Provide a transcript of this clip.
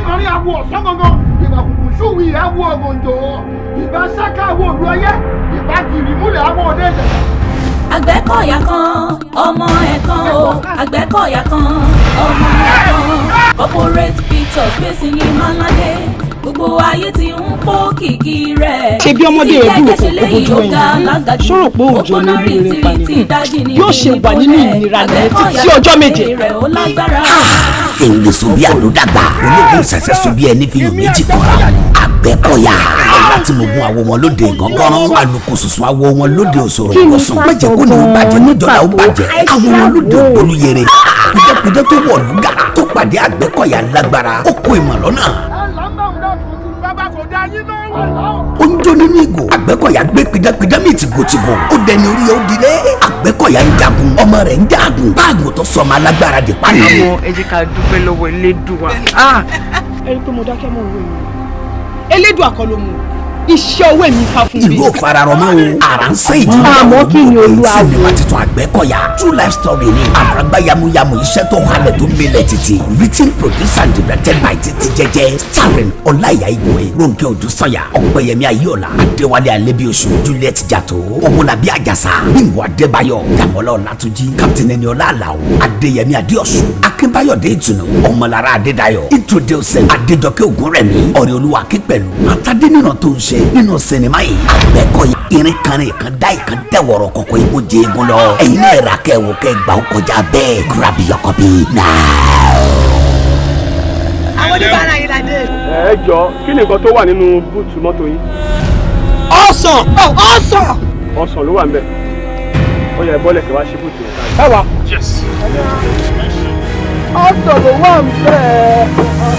kọrin àwọ̀ ọ̀sán gangan ìbà kùkùn ṣùwì àwọ̀ ọ̀gànjọ́ ìbà ṣáká àwọ̀ òru ọyẹ́ ìbà kìrì múlẹ̀ àwọ̀ òde ìjẹ̀jẹ̀. Àgbẹ̀kọ̀yà kan ọmọ ẹ̀ kan o Àgbẹ̀kọ̀yà kan ọmọ ẹ̀ kan corporate pictures gbèsè ní Malade gbogbo ayé ti ń pò kìkì rẹ̀. ṣe bí ọmọdé rẹ dúró kó ojú ẹ̀yìn sọ̀rọ̀ pé òjò ní rere pa ni yóò ṣe wà nínú ìnira rẹ̀ títí ọjọ́ méje. èyí sùn bí àdódàgbà ológun ṣẹ̀ṣẹ̀ sùn bí ẹni fi yàn méjì kọ́ra Àgbẹ̀kọ̀yà láti mú gun àwọ̀ wọn lóde gángan alùpùpù sùsùn àwọ̀ wọn lóde òṣòro ìwòsàn májẹ̀ kó ní ó bàjẹ́ níjọba ó bàjẹ́ àwọ̀ wọn lóde ògbólúyẹrẹ kùdẹ́kùdẹ́ tó wọ̀ lùgà tó pàdé Àgbẹ̀kọ̀yà lágbára ó kó ìmọ̀ lọ́nà. ó ń jó nínú ìgò Àgbẹ̀kọ̀yà gbé pidánpidán mi tìgòtìgò ó dẹni orí ó dilé Àgbẹ̀kọ̀yà ń jagun ọmọ rẹ̀ ń jagun báàgùn tó sọmọ alágbára dé parí. àwọn ẹ jẹ́ ká dúpẹ́ lọ́wọ́ Elédùà. ẹni tó mo dákẹ́ mọ́ òwe mi Elédùà kọ́ ló mú iṣẹ́ owó mi ká fún mi. ìlú òfararọ máa wo ara ń sẹ́ ìdí. àmọ́ kí ni olúwa wò. sinimá titun Àgbẹ̀kọ̀yà true life story ni àràgbá yamuyamu iṣẹ́ tó halẹ̀ tó mẹlẹ̀ títì written produced and directed by Titi Jẹ́jẹ́ starring Ọláìyá Igwe Rónkẹ́ Odùsànyà Ọ̀pẹ́yẹmí Ayọ̀lá Adéwálé Alébíoṣù Juliet Jàtó Owólabí Àjàsà Bímbọ́ Adébáyọ̀ Dàmọ́lá Ọlátúnjí Captain Ẹniọlá Àlàó Adéyẹmí Adéọ̀ṣun Akínbáyọ̀dé Ìtùnú Ọmọlára Adédayọ̀ Introducing Adéjọkẹ́ Ògúnrẹ̀mí Ọ̀rẹ́olúwa Akínpẹ̀lú àtàdénìràn tó ń ṣe nínú sinimá yìí Àgbẹ̀kọ̀yà irin kan ní ìkan dá ìkan tẹ̀wọ̀rọ̀ kọ̀kọ́ ikú jẹ́ egun lọ ẹ̀yin náà rà kẹ́wò kẹ́ gbà ó kọjá bẹ́ẹ̀ grab your copy now. àwọn oníbàárà yìí la dé. ẹ jọ kí ni nǹkan tó wà nínú búùtù mọ́tò yín. ọsàn ọsàn ló wà ń bẹ̀ ó yẹ bọ́lẹ̀ kí wàá ṣí búùtù yẹn. ẹ wá yes. ọsàn ló wà ń bẹ̀.